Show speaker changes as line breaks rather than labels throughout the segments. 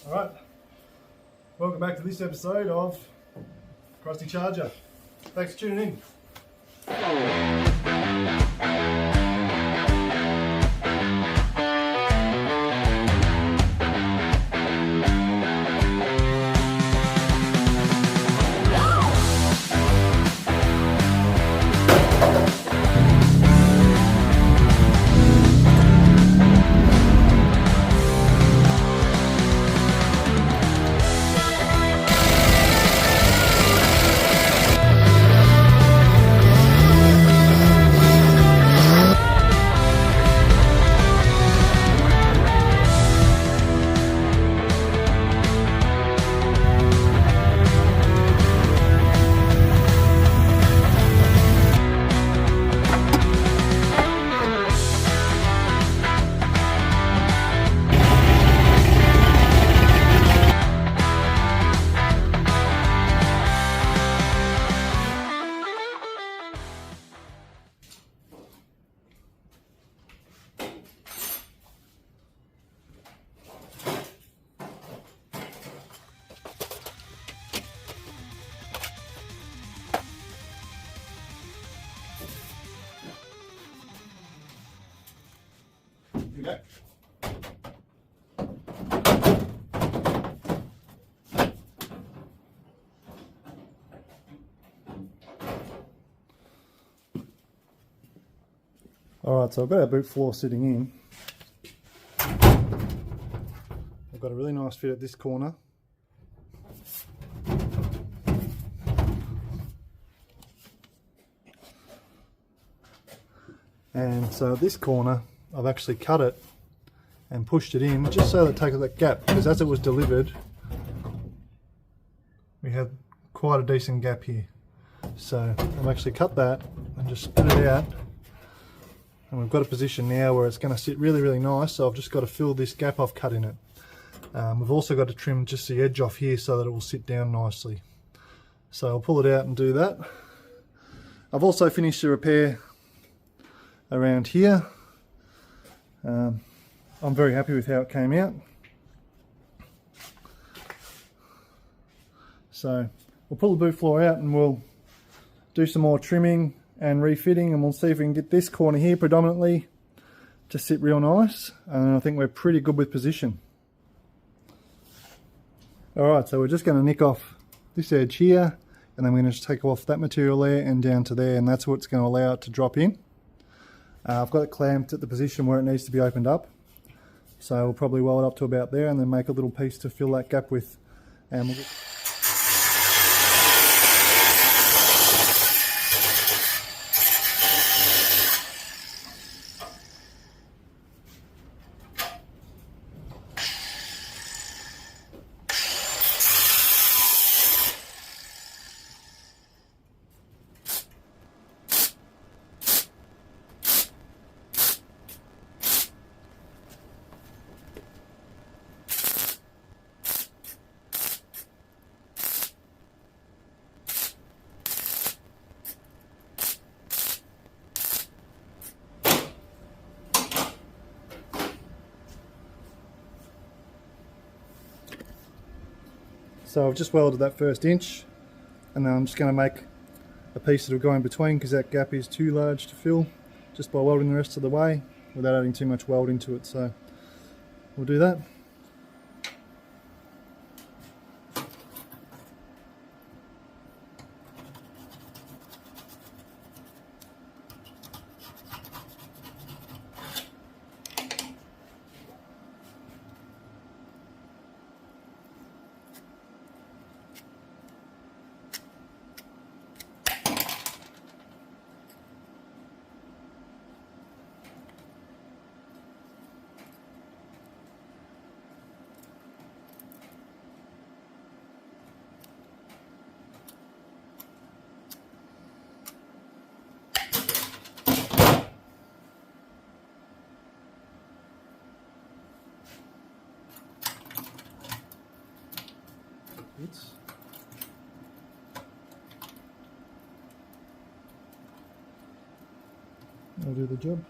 Alright, welcome back to this episode of Crusty Charger. Thanks for tuning in. Okay. Alright, so I've got our boot floor sitting in. I've got a really nice fit at this corner. And so this corner, I've actually cut it and pushed it in just so that it takes that gap, because as it was delivered, we had quite a decent gap here. So I've actually cut that and just spit it out. And we've got a position now where it's going to sit really, really nice. So I've just got to fill this gap I've cut in it. We've also got to trim just the edge off here so that it will sit down nicely. So I'll pull it out and do that. I've also finished the repair around here. I'm very happy with how it came out. So we'll pull the boot floor out and we'll do some more trimming and refitting, and we'll see if we can get this corner here predominantly to sit real nice, and I think we're pretty good with position. Alright, so we're just going to nick off this edge here, and then we're going to just take off that material there and down to there, and that's what's going to allow it to drop in. I've got it clamped at the position where it needs to be opened up, so we'll probably weld it up to about there and then make a little piece to fill that gap with, and we'll get So I've just welded that first inch, and then I'm just going to make a piece that will go in between because that gap is too large to fill, just by welding the rest of the way without adding too much weld into it. So we'll do that. Oops. I'll do the job.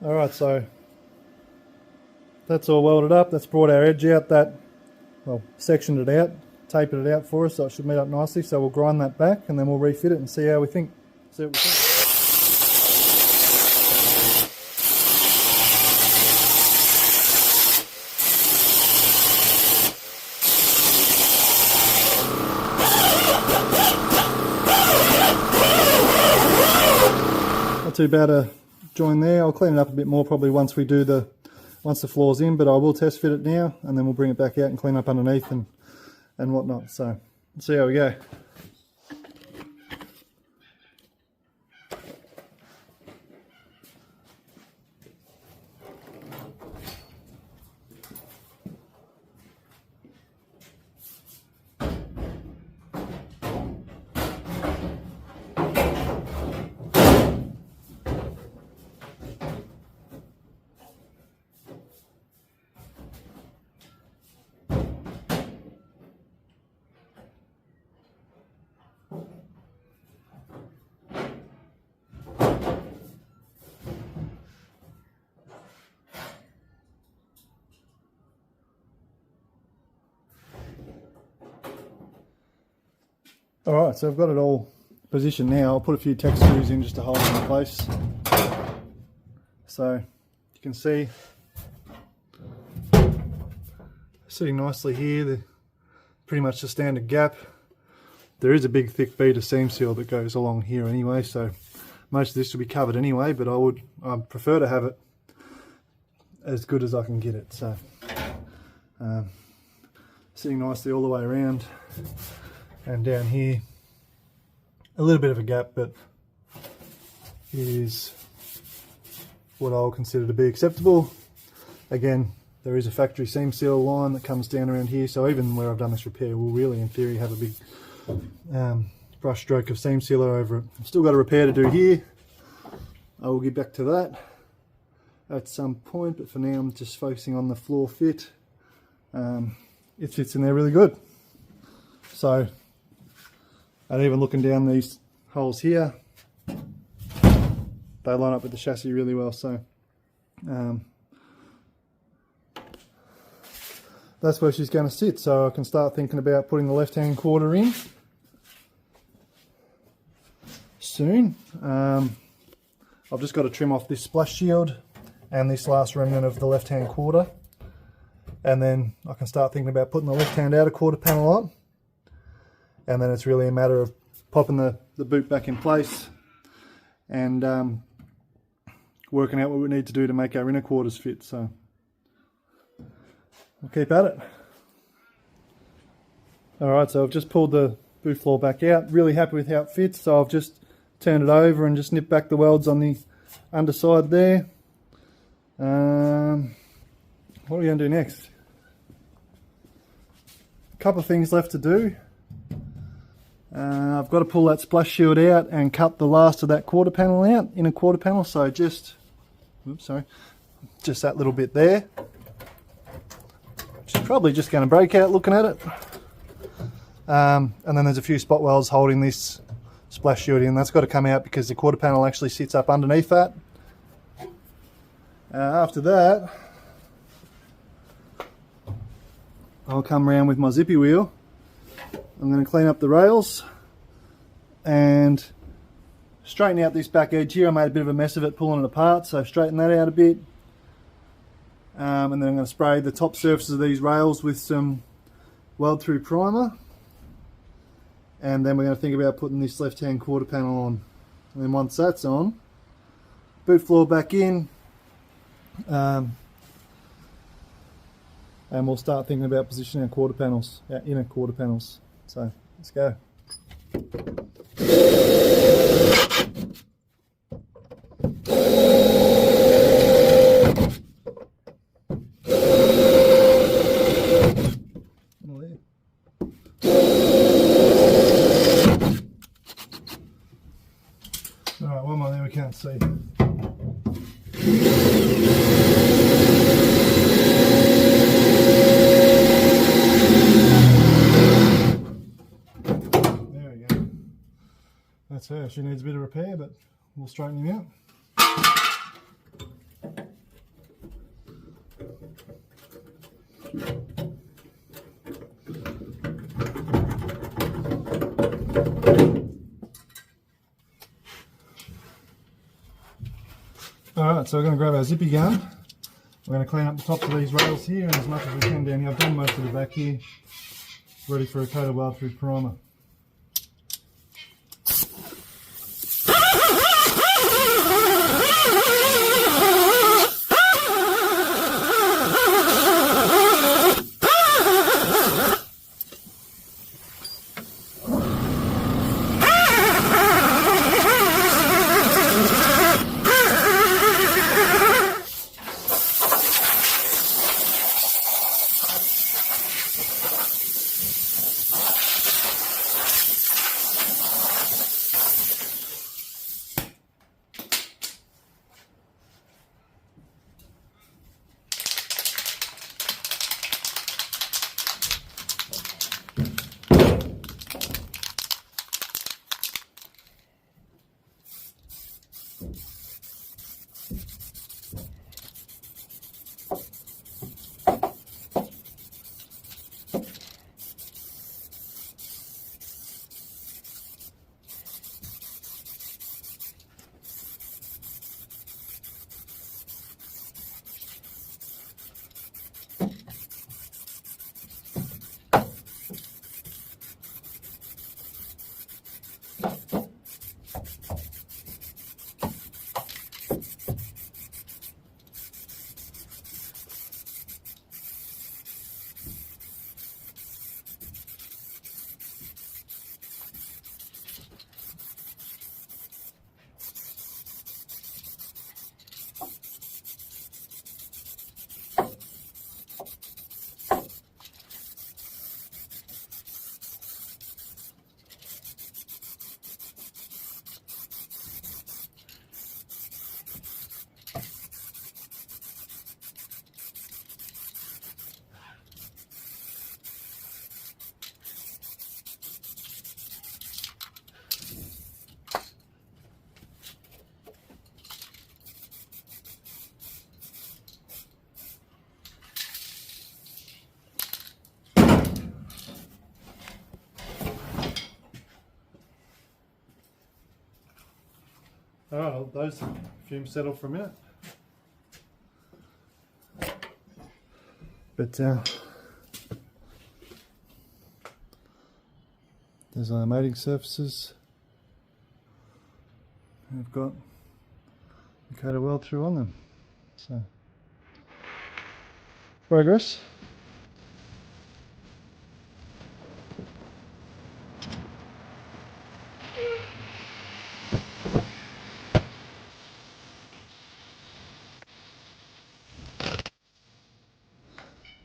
Alright, so that's all welded up. That's brought our edge out, that, well, sectioned it out, tapered it out for us so it should meet up nicely. So we'll grind that back and then we'll refit it and see how we think. See what we think. Not too bad a join there. I'll clean it up a bit more probably once the floor's in, but I will test fit it now and then we'll bring it back out and clean up underneath and whatnot. So let's see how we go. Alright, so I've got it all positioned now. I'll put a few Tech screws in just to hold it in place. So you can see sitting nicely here, they're pretty much the standard gap. There is a big thick bead of seam seal that goes along here anyway, so most of this will be covered anyway, but I prefer to have it as good as I can get it. So sitting nicely all the way around. And down here, a little bit of a gap, but it is what I'll consider to be acceptable. Again, there is a factory seam seal line that comes down around here, so even where I've done this repair, we'll really, in theory, have a big brush stroke of seam sealer over it. I've still got a repair to do here. I will get back to that at some point, but for now I'm just focusing on the floor fit. It fits in there really good. So, and even looking down these holes here, they line up with the chassis really well. So that's where she's going to sit. So I can start thinking about putting the left-hand quarter in soon. I've just got to trim off this splash shield and this last remnant of the left-hand quarter, and then I can start thinking about putting the left-hand outer quarter panel on. And then it's really a matter of popping the boot back in place and working out what we need to do to make our inner quarters fit. So we'll keep at it. Alright, so I've just pulled the boot floor back out. Really happy with how it fits, so I've just turned it over and just nipped back the welds on the underside there. What are we going to do next? A couple of things left to do. I've got to pull that splash shield out and cut the last of that quarter panel out, inner quarter panel, so just that little bit there, which is probably just going to break out looking at it. And then there's a few spot welds holding this splash shield in. That's got to come out because the quarter panel actually sits up underneath that. After that, I'll come around with my zippy wheel. I'm going to clean up the rails and straighten out this back edge here. I made a bit of a mess of it pulling it apart, so straighten that out a bit. And then I'm going to spray the top surfaces of these rails with some weld through primer. And then we're going to think about putting this left hand quarter panel on. And then once that's on, boot floor back in. And we'll start thinking about positioning our quarter panels, our inner quarter panels. So let's go. Alright, one more there we can't see. That's her. She needs a bit of repair, but we'll straighten him out. Alright, so we're going to grab our zippy gun. We're going to clean up the tops of these rails here and as much as we can down here. I've done most of the back here, ready for a coat of weld through primer. Alright, I'll let those fumes settle for a minute. But there's our mating surfaces. We've got a coat of weld through on them. So progress.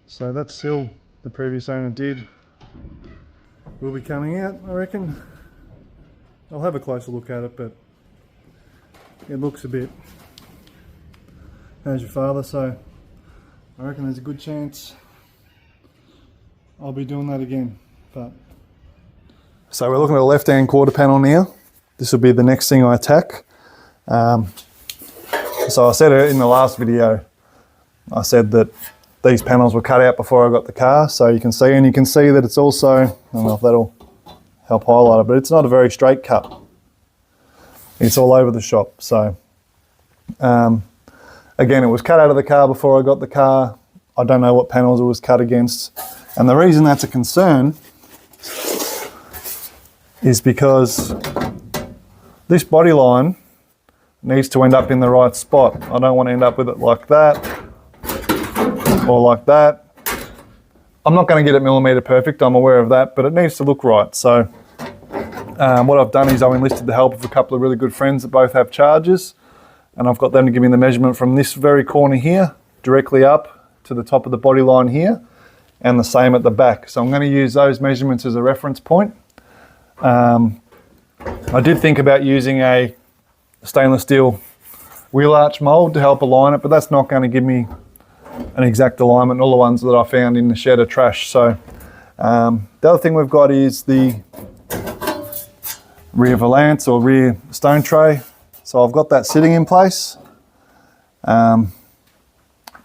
So that seal the previous owner did will be coming out, I reckon. I'll have a closer look at it, but it looks a bit as your father, so I reckon there's a good chance I'll be doing that again. But so we're looking at the left hand quarter panel now. This will be the next thing I attack. So I said it in the last video, I said that these panels were cut out before I got the car, so you can see, and you can see that it's also, I don't know if that'll help highlight it, but it's not a very straight cut. It's all over the shop. So again, it was cut out of the car before I got the car. I don't know what panels it was cut against. And the reason that's a concern is because this body line needs to end up in the right spot. I don't want to end up with it like that or like that. I'm not going to get it millimetre perfect, I'm aware of that, but it needs to look right. So what I've done is I've enlisted the help of a couple of really good friends that both have chargers, and I've got them to give me the measurement from this very corner here directly up to the top of the body line here, and the same at the back. So I'm going to use those measurements as a reference point. I did think about using a stainless steel wheel arch mould to help align it, but that's not going to give me an exact alignment. All the ones that I found in the shed are trash. So the other thing we've got is the rear valance or rear stone tray. So I've got that sitting in place, but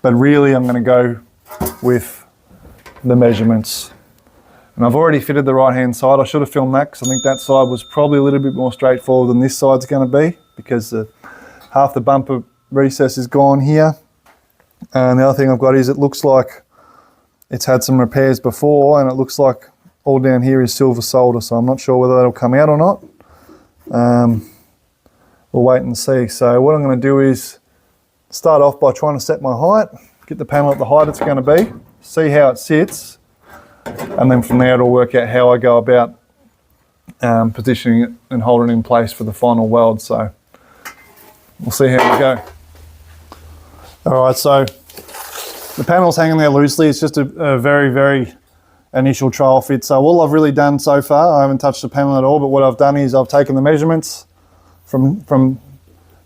really I'm going to go with the measurements. And I've already fitted the right hand side. I should have filmed that because I think that side was probably a little bit more straightforward than this side's going to be, because half the bumper recess is gone here. And the other thing I've got is it looks like it's had some repairs before, and it looks like all down here is silver solder, so I'm not sure whether that'll come out or not. We'll wait and see. So what I'm going to do is start off by trying to set my height, get the panel at the height it's going to be, see how it sits, and then from there it'll work out how I go about positioning it and holding it in place for the final weld. So we'll see how we go. Alright, so the panel's hanging there loosely. It's just a very, very initial trial fit. So all I've really done so far, I haven't touched the panel at all, but what I've done is I've taken the measurements from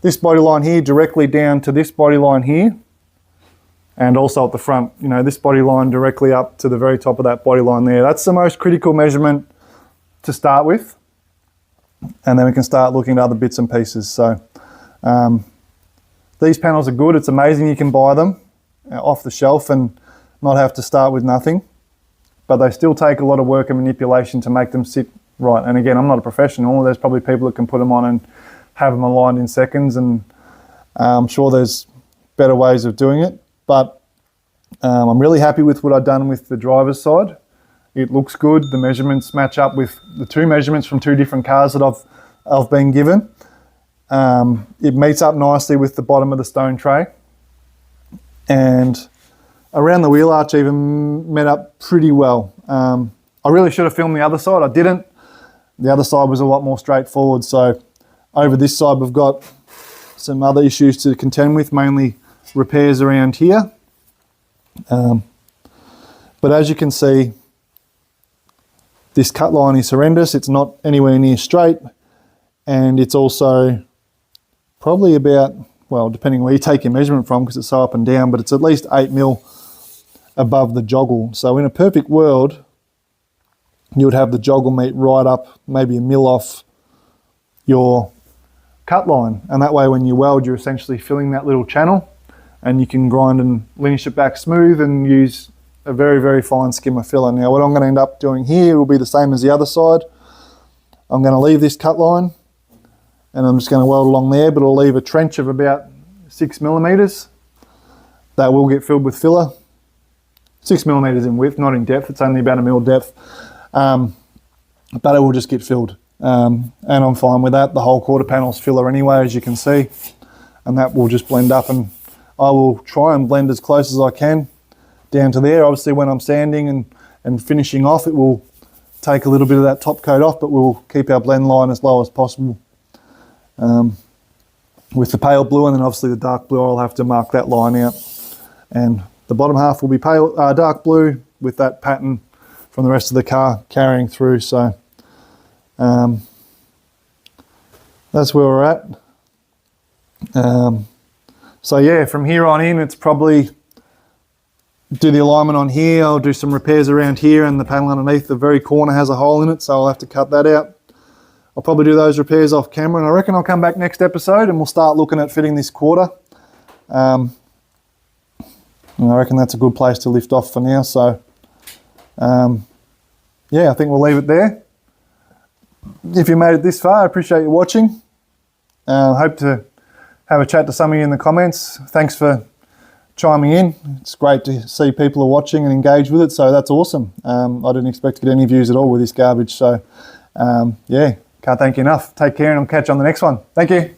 this body line here directly down to this body line here, and also at the front, you know, this body line directly up to the very top of that body line there. That's the most critical measurement to start with, and then we can start looking at other bits and pieces. So these panels are good. It's amazing you can buy them off the shelf and not have to start with nothing, but they still take a lot of work and manipulation to make them sit right. And again, I'm not a professional. There's probably people that can put them on and have them aligned in seconds, and I'm sure there's better ways of doing it, but I'm really happy with what I've done with the driver's side. It looks good. The measurements match up with the two measurements from two different cars that I've been given. It meets up nicely with the bottom of the stone tray, and around the wheel arch even met up pretty well. I really should have filmed the other side. I didn't. The other side was a lot more straightforward. So over this side we've got some other issues to contend with, mainly repairs around here. But as you can see, this cut line is horrendous. It's not anywhere near straight, and it's also probably about, well, depending where you take your measurement from, because it's so up and down, but it's at least 8 mil above the joggle. So in a perfect world, you would have the joggle meet right up, maybe a mil off your cut line, and that way when you weld, you're essentially filling that little channel, and you can grind and linish it back smooth and use a very, very fine skimmer filler. Now what I'm going to end up doing here will be the same as the other side. I'm going to leave this cut line, and I'm just going to weld along there, but I'll leave a trench of about 6 millimeters that will get filled with filler. 6 millimeters in width, not in depth. It's only about a mil depth, but it will just get filled. And I'm fine with that. The whole quarter panel's filler anyway, as you can see, and that will just blend up, and I will try and blend as close as I can down to there. Obviously when I'm sanding and finishing off, it will take a little bit of that top coat off, but we'll keep our blend line as low as possible with the pale blue, and then obviously the dark blue, I'll have to mark that line out, and the bottom half will be pale dark blue with that pattern from the rest of the car carrying through. So that's where we're at. So yeah, from here on in, it's probably do the alignment on here. I'll do some repairs around here, and the panel underneath the very corner has a hole in it, so I'll have to cut that out. I'll probably do those repairs off camera, and I reckon I'll come back next episode and we'll start looking at fitting this quarter. And I reckon that's a good place to lift off for now. So yeah, I think we'll leave it there. If you made it this far, I appreciate you watching. Hope to have a chat to some of you in the comments. Thanks for chiming in. It's great to see people are watching and engage with it, so that's awesome. I didn't expect to get any views at all with this garbage, so yeah, can't thank you enough. Take care, and I'll catch you on the next one. Thank you.